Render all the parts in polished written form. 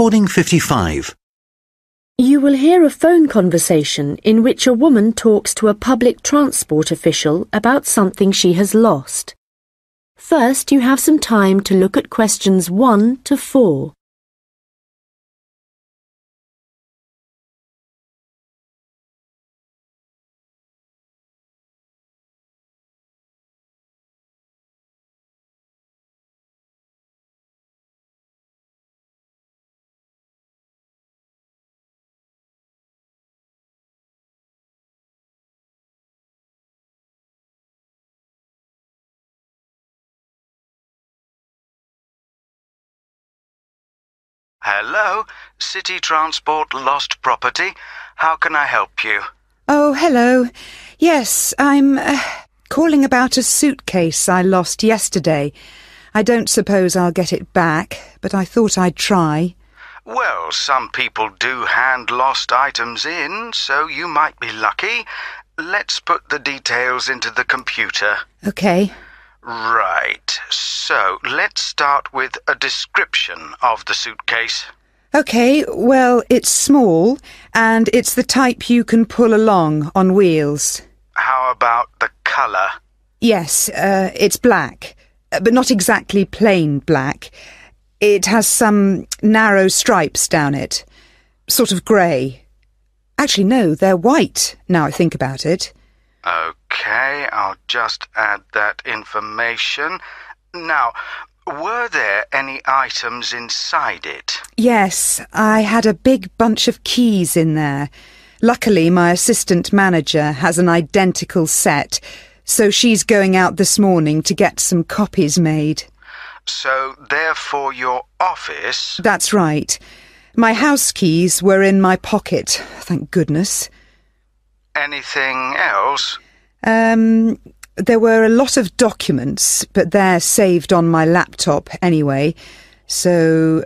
Recording 55. You will hear a phone conversation in which a woman talks to a public transport official about something she has lost. First, you have some time to look at questions 1 to 4. Hello, City Transport Lost Property. How can I help you? Oh, hello. Yes, I'm calling about a suitcase I lost yesterday. I don't suppose I'll get it back, but I thought I'd try. Well, some people do hand lost items in, so you might be lucky. Let's put the details into the computer. OK. Right, so let's start with a description of the suitcase. OK, well, it's small, and it's the type you can pull along on wheels. How about the colour? Yes, it's black, but not exactly plain black. It has some narrow stripes down it, sort of grey. Actually, no, they're white, now I think about it. OK, I'll just add that information. Now, were there any items inside it? Yes, I had a big bunch of keys in there. Luckily, my assistant manager has an identical set, so she's going out this morning to get some copies made. So, therefore, your office... That's right. My house keys were in my pocket, thank goodness. Anything else? There were a lot of documents, but they're saved on my laptop anyway, so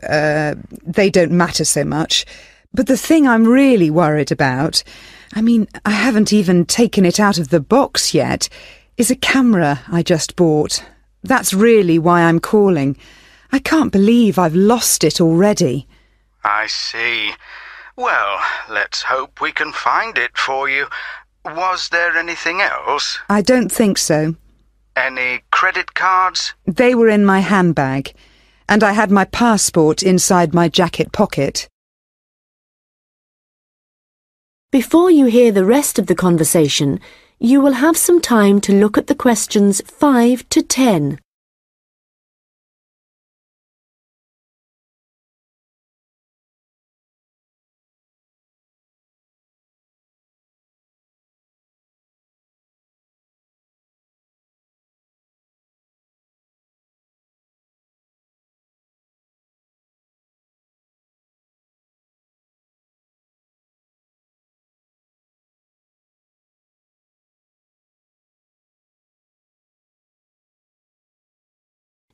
they don't matter so much. But the thing I'm really worried about, I haven't even taken it out of the box yet, is a camera I just bought. That's really why I'm calling. I can't believe I've lost it already. I see. Well, let's hope we can find it for you. Was there anything else? I don't think so. Any credit cards? They were in my handbag, and I had my passport inside my jacket pocket. Before you hear the rest of the conversation, you will have some time to look at the questions 5 to 10.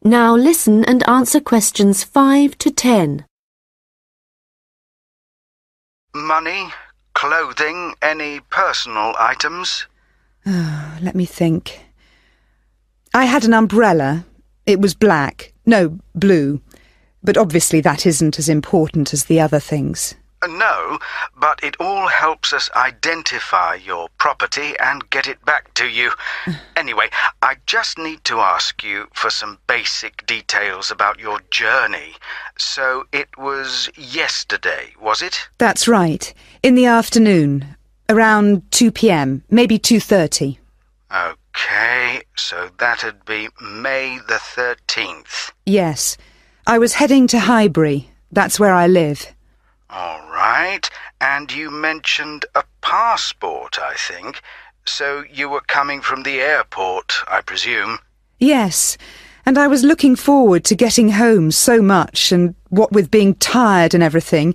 Now listen and answer questions 5 to 10. Money, clothing, any personal items? Let me think. I had an umbrella. It was black. No, blue. But obviously that isn't as important as the other things. No, but it all helps us identify your property and get it back to you. Anyway, I just need to ask you for some basic details about your journey. So it was yesterday, was it? That's right. In the afternoon. Around 2 p.m, maybe 2:30. OK, so that'd be May the 13th. Yes. I was heading to Highbury. That's where I live. All right, and you mentioned a passport, I think. So you were coming from the airport, I presume? Yes, and I was looking forward to getting home so much, and what with being tired and everything,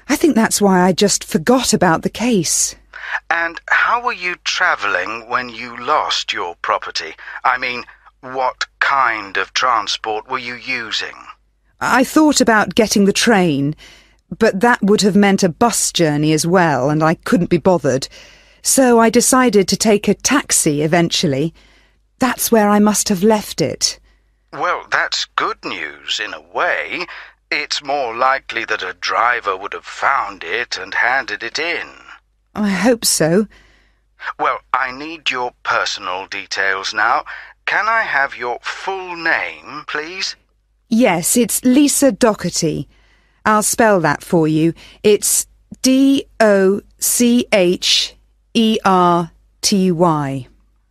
I think that's why I just forgot about the case. And how were you travelling when you lost your property? What kind of transport were you using? I thought about getting the train, but that would have meant a bus journey as well, and I couldn't be bothered. So I decided to take a taxi eventually. That's where I must have left it. Well, that's good news in a way. It's more likely that a driver would have found it and handed it in. I hope so. Well, I need your personal details now. Can I have your full name, please? Yes, it's Lisa Docherty. I'll spell that for you. It's Doccherty.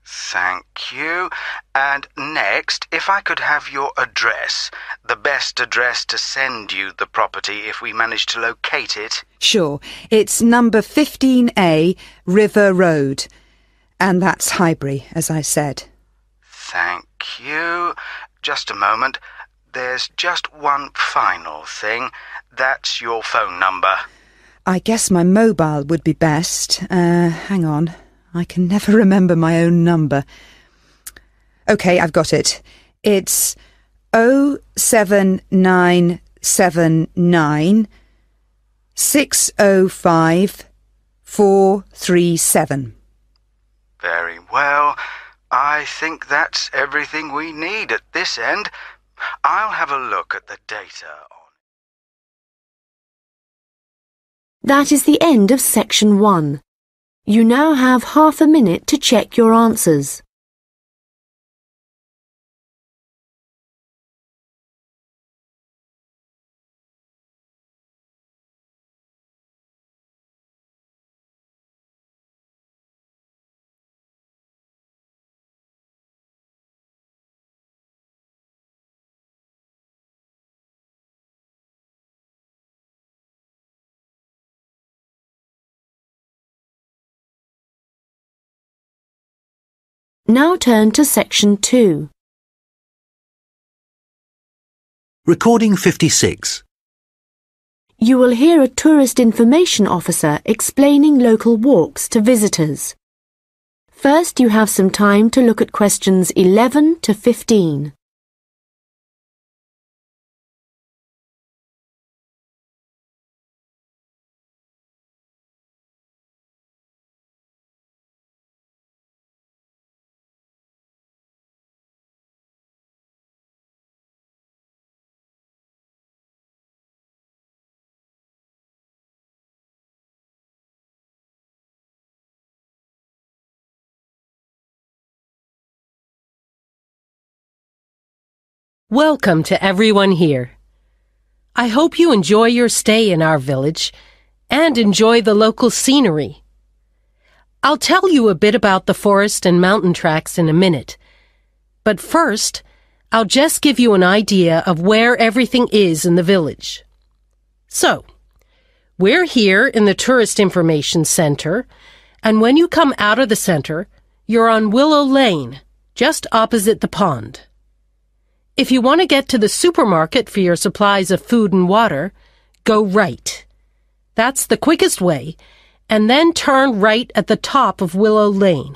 Thank you. And next, if I could have your address, the best address to send you the property if we manage to locate it. Sure. It's number 15A, River Road. And that's Highbury, as I said. Thank you. Just a moment. There's just one final thing. That's your phone number. I guess my mobile would be best. Hang on. I can never remember my own number. OK, I've got it. It's 07979 605 437. Very well. I think that's everything we need at this end. I'll have a look at the data on. That is the end of section 1. You now have half a minute to check your answers. Now turn to section 2. Recording 56. You will hear a tourist information officer explaining local walks to visitors. First, you have some time to look at questions 11 to 15. Welcome to everyone here. I hope you enjoy your stay in our village and enjoy the local scenery. I'll tell you a bit about the forest and mountain tracks in a minute, but first, I'll just give you an idea of where everything is in the village. So, we're here in the Tourist Information Center, and when you come out of the center, you're on Willow Lane, just opposite the pond. If you want to get to the supermarket for your supplies of food and water, go right. That's the quickest way, and then turn right at the top of Willow Lane.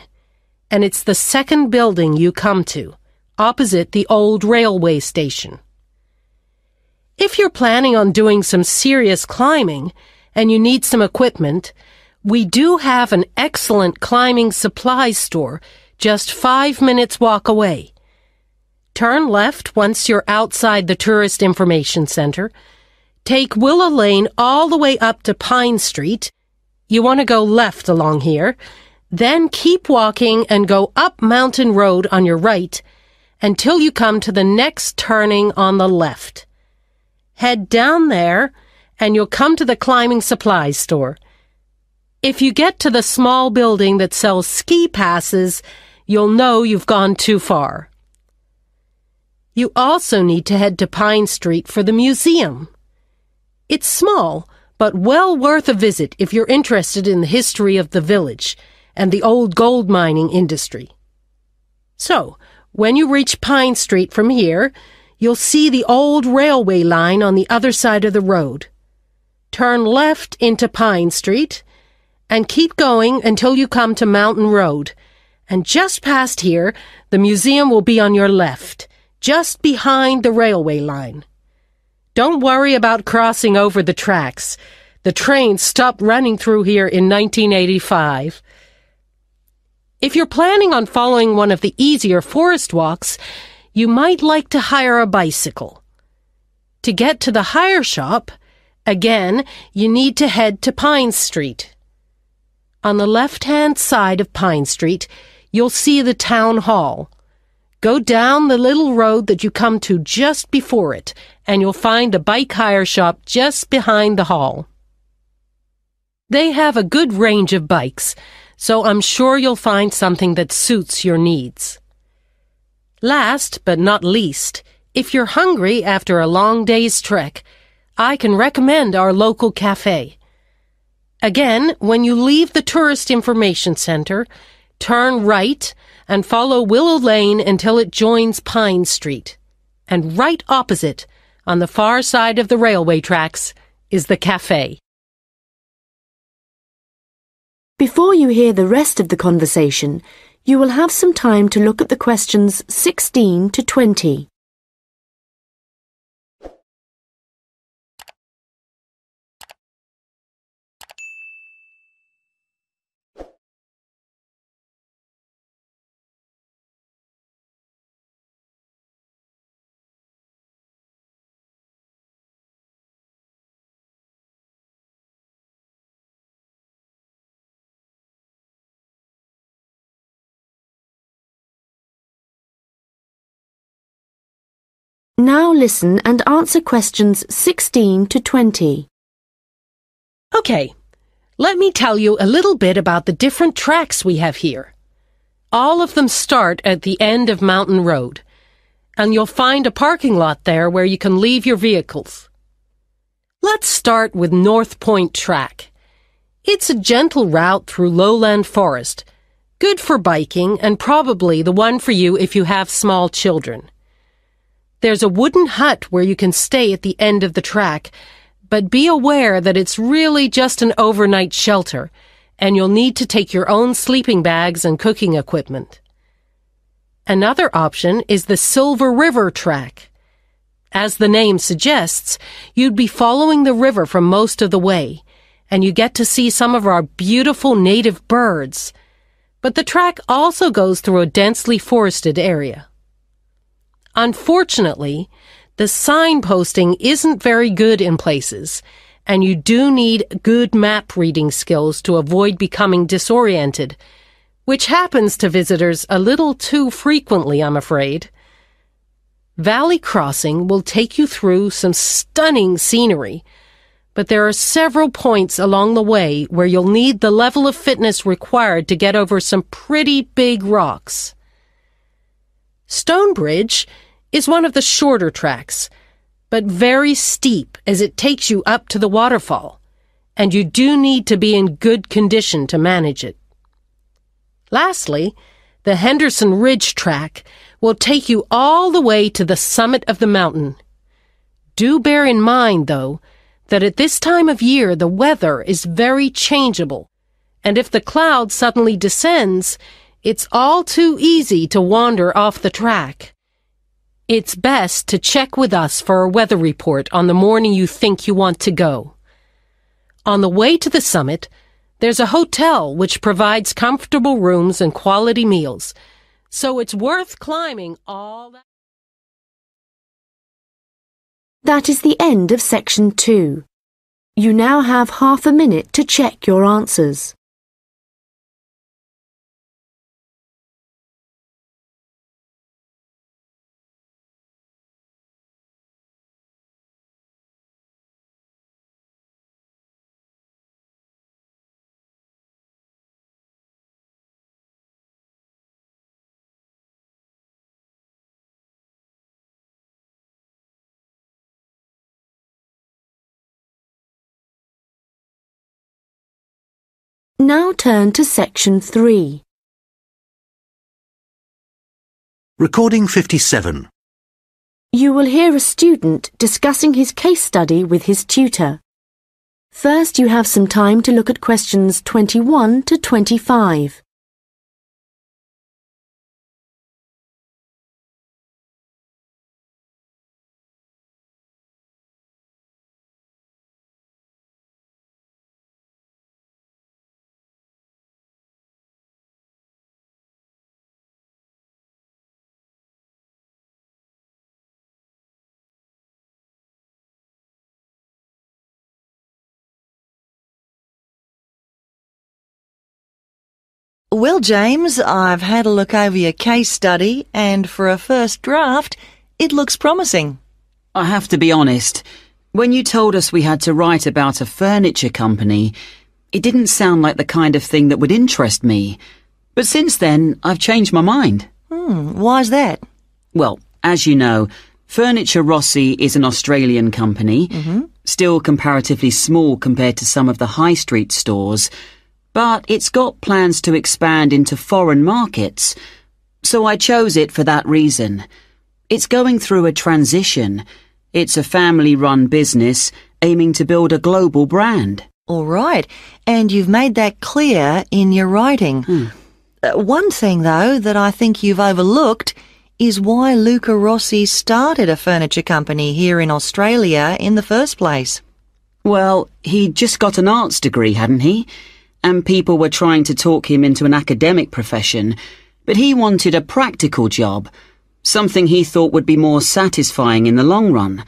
And it's the second building you come to, opposite the old railway station. If you're planning on doing some serious climbing and you need some equipment, we do have an excellent climbing supplies store just 5 minutes walk away. Turn left once you're outside the Tourist Information Center. Take Willow Lane all the way up to Pine Street. You want to go left along here. Then keep walking and go up Mountain Road on your right until you come to the next turning on the left. Head down there and you'll come to the climbing supplies store. If you get to the small building that sells ski passes, you'll know you've gone too far. You also need to head to Pine Street for the museum. It's small, but well worth a visit if you're interested in the history of the village and the old gold mining industry. So, when you reach Pine Street from here, you'll see the old railway line on the other side of the road. Turn left into Pine Street and keep going until you come to Mountain Road. And just past here, the museum will be on your left, just behind the railway line. Don't worry about crossing over the tracks. The train stopped running through here in 1985. If you're planning on following one of the easier forest walks, you might like to hire a bicycle. To get to the hire shop, again, you need to head to Pine Street. On the left-hand side of Pine Street, you'll see the town hall. Go down the little road that you come to just before it, and you'll find a bike hire shop just behind the hall. They have a good range of bikes, so I'm sure you'll find something that suits your needs. Last but not least, if you're hungry after a long day's trek, I can recommend our local cafe. Again, when you leave the Tourist Information Center, turn right and follow Willow Lane until it joins Pine Street. And right opposite, on the far side of the railway tracks, is the cafe. Before you hear the rest of the conversation, you will have some time to look at the questions 16 to 20. Now listen and answer questions 16 to 20. Okay, let me tell you a little bit about the different tracks we have here. All of them start at the end of Mountain Road, and you'll find a parking lot there where you can leave your vehicles. Let's start with North Point Track. It's a gentle route through lowland forest, good for biking and probably the one for you if you have small children. There's a wooden hut where you can stay at the end of the track, but be aware that it's really just an overnight shelter, and you'll need to take your own sleeping bags and cooking equipment. Another option is the Silver River Track. As the name suggests, you'd be following the river for most of the way, and you get to see some of our beautiful native birds. But the track also goes through a densely forested area. Unfortunately, the signposting isn't very good in places, and you do need good map reading skills to avoid becoming disoriented, which happens to visitors a little too frequently, I'm afraid. Valley Crossing will take you through some stunning scenery, but there are several points along the way where you'll need the level of fitness required to get over some pretty big rocks. Stonebridge is one of the shorter tracks, but very steep as it takes you up to the waterfall, and you do need to be in good condition to manage it. Lastly, the Henderson Ridge track will take you all the way to the summit of the mountain. Do bear in mind, though, that at this time of year the weather is very changeable, and if the cloud suddenly descends, it's all too easy to wander off the track. It's best to check with us for a weather report on the morning you think you want to go. On the way to the summit, there's a hotel which provides comfortable rooms and quality meals, so it's worth climbing all that. That is the end of section 2. You now have half a minute to check your answers. Now turn to section 3. Recording 57. You will hear a student discussing his case study with his tutor. First, you have some time to look at questions 21 to 25. Well, James, I've had a look over your case study, and for a first draft, it looks promising. I have to be honest. When you told us we had to write about a furniture company, it didn't sound like the kind of thing that would interest me. But since then, I've changed my mind. Why's that? Well, as you know, Furniture Rossi is an Australian company, still comparatively small compared to some of the high street stores, but it's got plans to expand into foreign markets, so I chose it for that reason. It's going through a transition. It's a family-run business aiming to build a global brand. All right, and you've made that clear in your writing. One thing, though, that I think you've overlooked is why Luca Rossi started a furniture company here in Australia in the first place. Well, he'd just got an arts degree, hadn't he? And people were trying to talk him into an academic profession, but he wanted a practical job, something he thought would be more satisfying in the long run.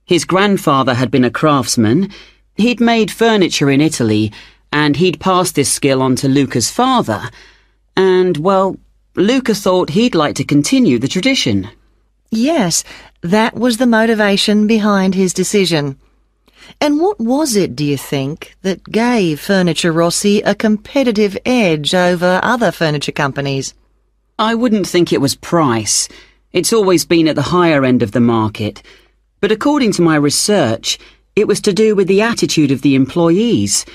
His grandfather had been a craftsman. He'd made furniture in Italy, and he'd passed this skill on to Luca's father. And, well, Luca thought he'd like to continue the tradition. Yes, that was the motivation behind his decision. And what was it, do you think, that gave Furniture Rossi a competitive edge over other furniture companies? I wouldn't think it was price. It's always been at the higher end of the market. But according to my research, it was to do with the attitude of the employees.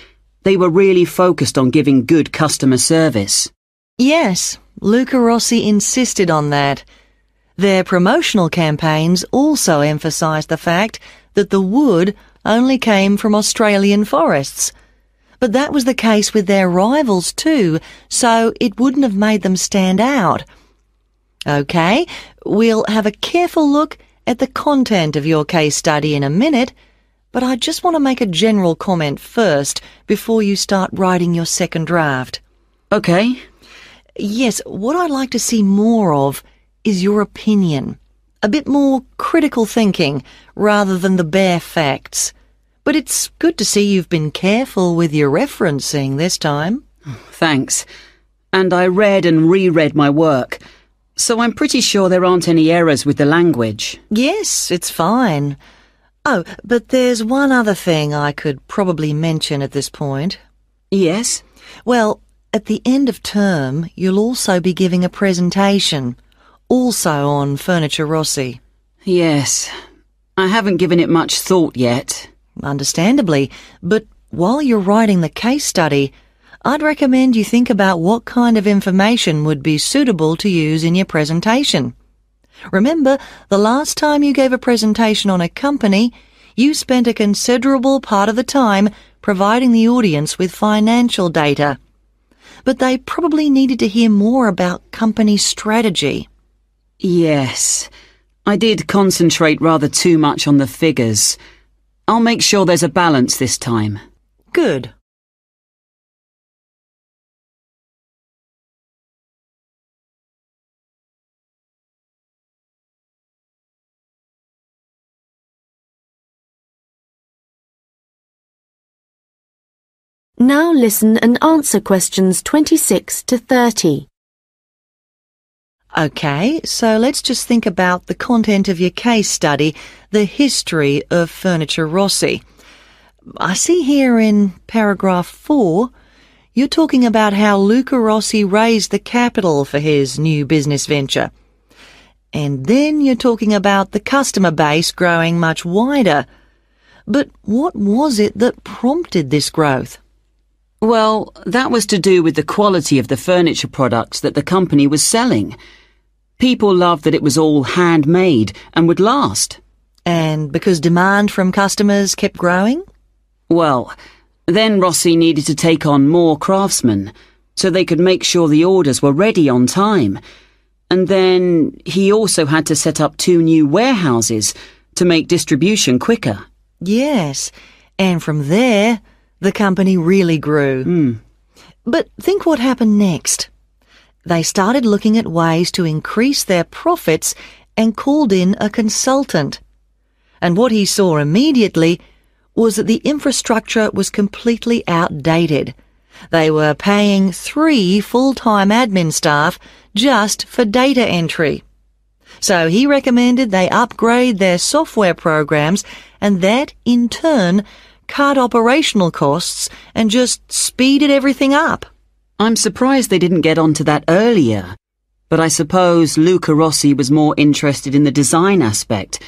They were really focused on giving good customer service. Yes, Luca Rossi insisted on that. Their promotional campaigns also emphasised the fact that the wood only came from Australian forests. But that was the case with their rivals too, so it wouldn't have made them stand out. OK, we'll have a careful look at the content of your case study in a minute, but I just want to make a general comment first before you start writing your second draft. OK. Yes, what I'd like to see more of is your opinion. A bit more critical thinking rather than the bare facts. But it's good to see you've been careful with your referencing this time. Thanks. And I read and reread my work, so I'm pretty sure there aren't any errors with the language. Yes, it's fine. Oh, but there's one other thing I could probably mention at this point. Yes? Well, at the end of term, you'll also be giving a presentation, also on Furniture Rossi. Yes. I haven't given it much thought yet. Understandably, but while you're writing the case study, I'd recommend you think about what kind of information would be suitable to use in your presentation. Remember, the last time you gave a presentation on a company, you spent a considerable part of the time providing the audience with financial data. But they probably needed to hear more about company strategy. Yes. I did concentrate rather too much on the figures. I'll make sure there's a balance this time. Good. Now listen and answer questions 26 to 30. OK, so let's just think about the content of your case study, the history of Furniture Rossi. I see here in paragraph 4, you're talking about how Luca Rossi raised the capital for his new business venture. And then you're talking about the customer base growing much wider. But what was it that prompted this growth? Well, that was to do with the quality of the furniture products that the company was selling. People loved that it was all handmade and would last. And because demand from customers kept growing? Well, then Rossi needed to take on more craftsmen, so they could make sure the orders were ready on time. And then he also had to set up 2 new warehouses to make distribution quicker. Yes, and from there, the company really grew. But think what happened next. They started looking at ways to increase their profits and called in a consultant. And what he saw immediately was that the infrastructure was completely outdated. They were paying 3 full-time admin staff just for data entry. So he recommended they upgrade their software programs, and that, in turn, cut operational costs and just speeded everything up. I'm surprised they didn't get onto that earlier. But I suppose Luca Rossi was more interested in the design aspect,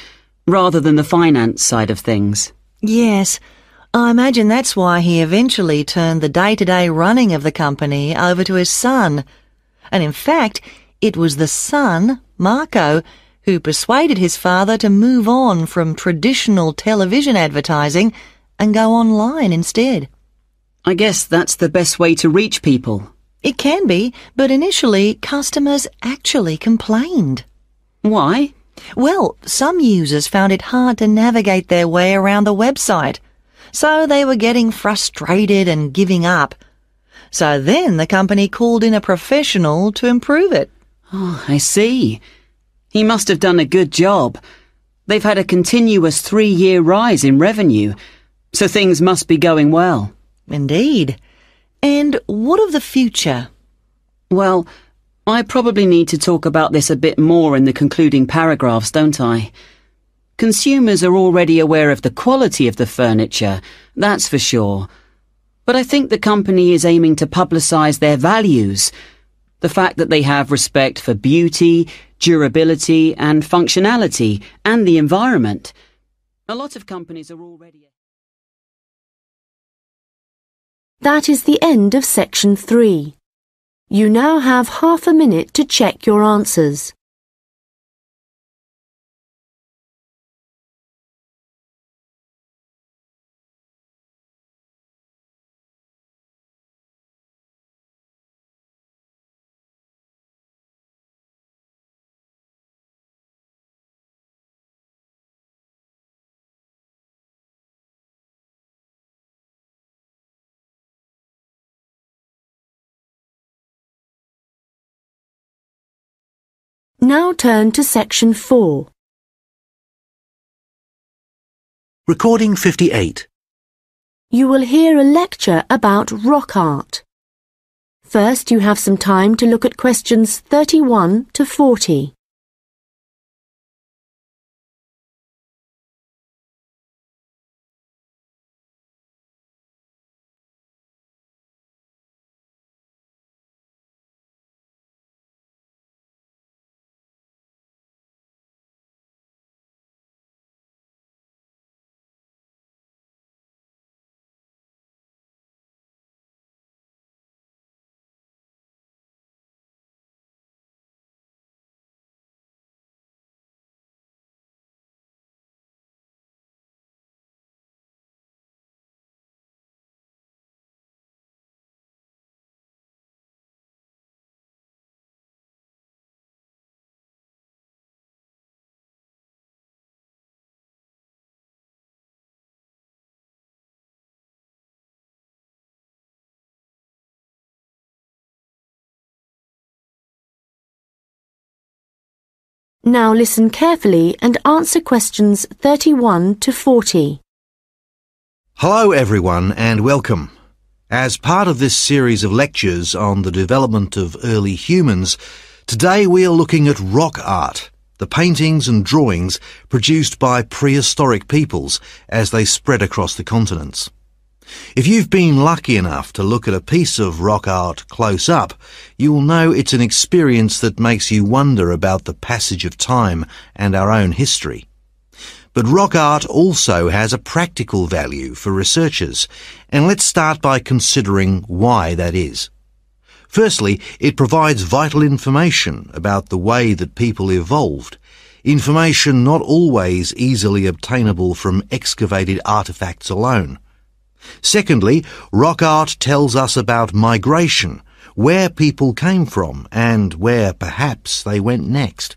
rather than the finance side of things. Yes, I imagine that's why he eventually turned the day-to-day running of the company over to his son. And in fact, it was the son, Marco, who persuaded his father to move on from traditional television advertising and go online instead. I guess that's the best way to reach people. It can be, but initially customers actually complained. Why? Well, some users found it hard to navigate their way around the website, so they were getting frustrated and giving up. So then the company called in a professional to improve it. Oh, I see. He must have done a good job. They've had a continuous 3-year rise in revenue, so things must be going well. Indeed. And what of the future? Well, I probably need to talk about this a bit more in the concluding paragraphs, don't I? Consumers are already aware of the quality of the furniture, that's for sure. But I think the company is aiming to publicise their values. The fact that they have respect for beauty, durability and functionality and the environment. A lot of companies are already... That is the end of section 3. You now have half a minute to check your answers. Now turn to section 4. Recording 58. You will hear a lecture about rock art. First, you have some time to look at questions 31 to 40. Now listen carefully and answer questions 31 to 40. Hello everyone and welcome. As part of this series of lectures on the development of early humans, today we are looking at rock art, the paintings and drawings produced by prehistoric peoples as they spread across the continents. If you've been lucky enough to look at a piece of rock art close up, you will know it's an experience that makes you wonder about the passage of time and our own history. But rock art also has a practical value for researchers, and let's start by considering why that is. Firstly, it provides vital information about the way that people evolved, information not always easily obtainable from excavated artefacts alone. Secondly, rock art tells us about migration, where people came from and where perhaps they went next.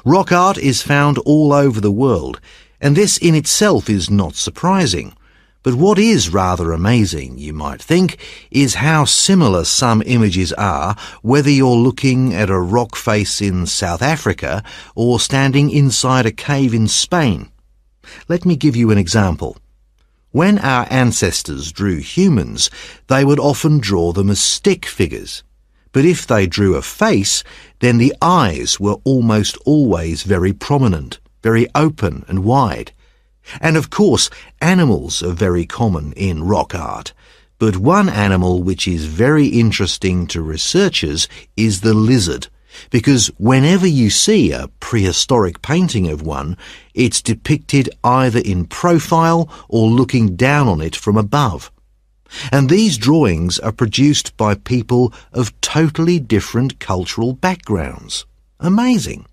Rock art is found all over the world, and this in itself is not surprising. But what is rather amazing, you might think, is how similar some images are, whether you're looking at a rock face in South Africa or standing inside a cave in Spain. Let me give you an example. When our ancestors drew humans, they would often draw them as stick figures. But if they drew a face, then the eyes were almost always very prominent, very open and wide. And of course, animals are very common in rock art. But one animal which is very interesting to researchers is the lizard, because whenever you see a prehistoric painting of one, it's depicted either in profile or looking down on it from above. And these drawings are produced by people of totally different cultural backgrounds. Amazing.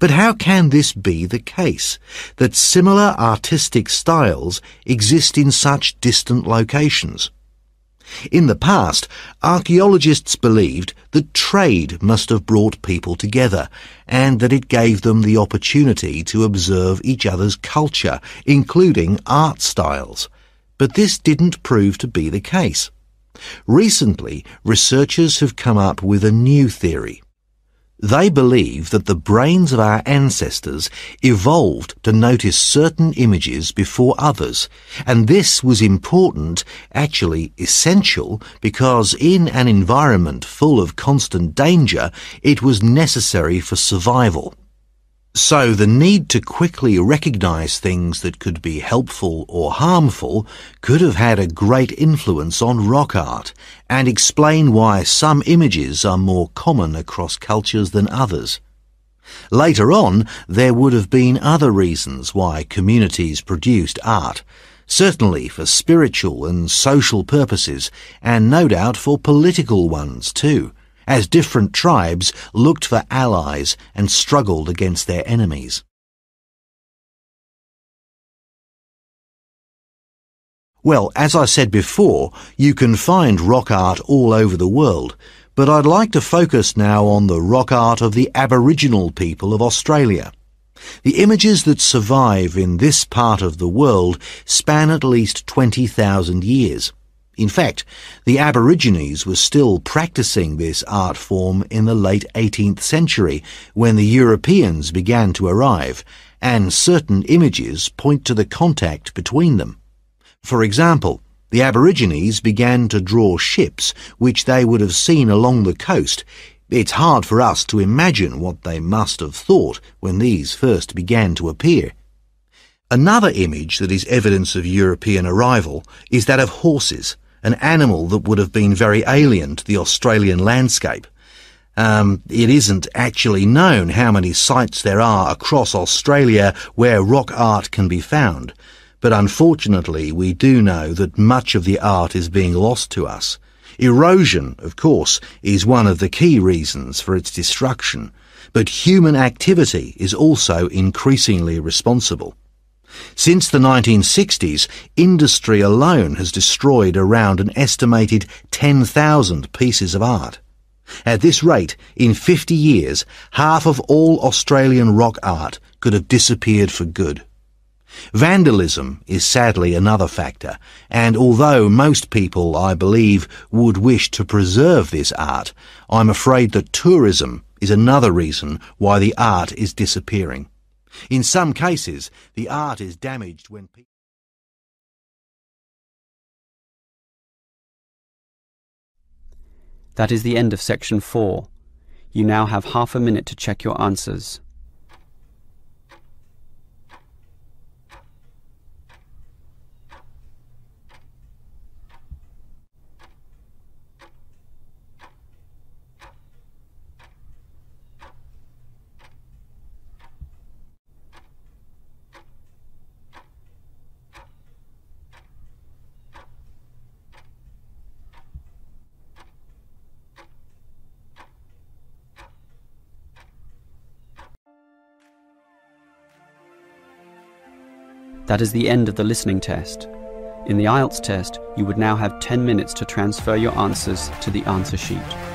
But how can this be the case, that similar artistic styles exist in such distant locations? In the past, archaeologists believed that trade must have brought people together, and that it gave them the opportunity to observe each other's culture, including art styles. But this didn't prove to be the case. Recently, researchers have come up with a new theory. They believe that the brains of our ancestors evolved to notice certain images before others, and this was important, actually essential, because in an environment full of constant danger, it was necessary for survival. So the need to quickly recognize things that could be helpful or harmful could have had a great influence on rock art and explain why some images are more common across cultures than others. Later on, there would have been other reasons why communities produced art, certainly for spiritual and social purposes, and no doubt for political ones too, as different tribes looked for allies and struggled against their enemies. Well, as I said before, you can find rock art all over the world, but I'd like to focus now on the rock art of the Aboriginal people of Australia. The images that survive in this part of the world span at least 20,000 years. In fact, the Aborigines were still practicing this art form in the late 18th century when the Europeans began to arrive, and certain images point to the contact between them. For example, the Aborigines began to draw ships which they would have seen along the coast. It's hard for us to imagine what they must have thought when these first began to appear. Another image that is evidence of European arrival is that of horses, an animal that would have been very alien to the Australian landscape. It isn't actually known how many sites there are across Australia where rock art can be found, but unfortunately we do know that much of the art is being lost to us. Erosion, of course, is one of the key reasons for its destruction, but human activity is also increasingly responsible. Since the 1960s, industry alone has destroyed around an estimated 10,000 pieces of art. At this rate, in 50 years, half of all Australian rock art could have disappeared for good. Vandalism is sadly another factor, and although most people, I believe, would wish to preserve this art, I'm afraid that tourism is another reason why the art is disappearing. In some cases, the art is damaged when people... That is the end of section 4. You now have half a minute to check your answers. That is the end of the listening test. In the Ielts test, you would now have 10 minutes to transfer your answers to the answer sheet.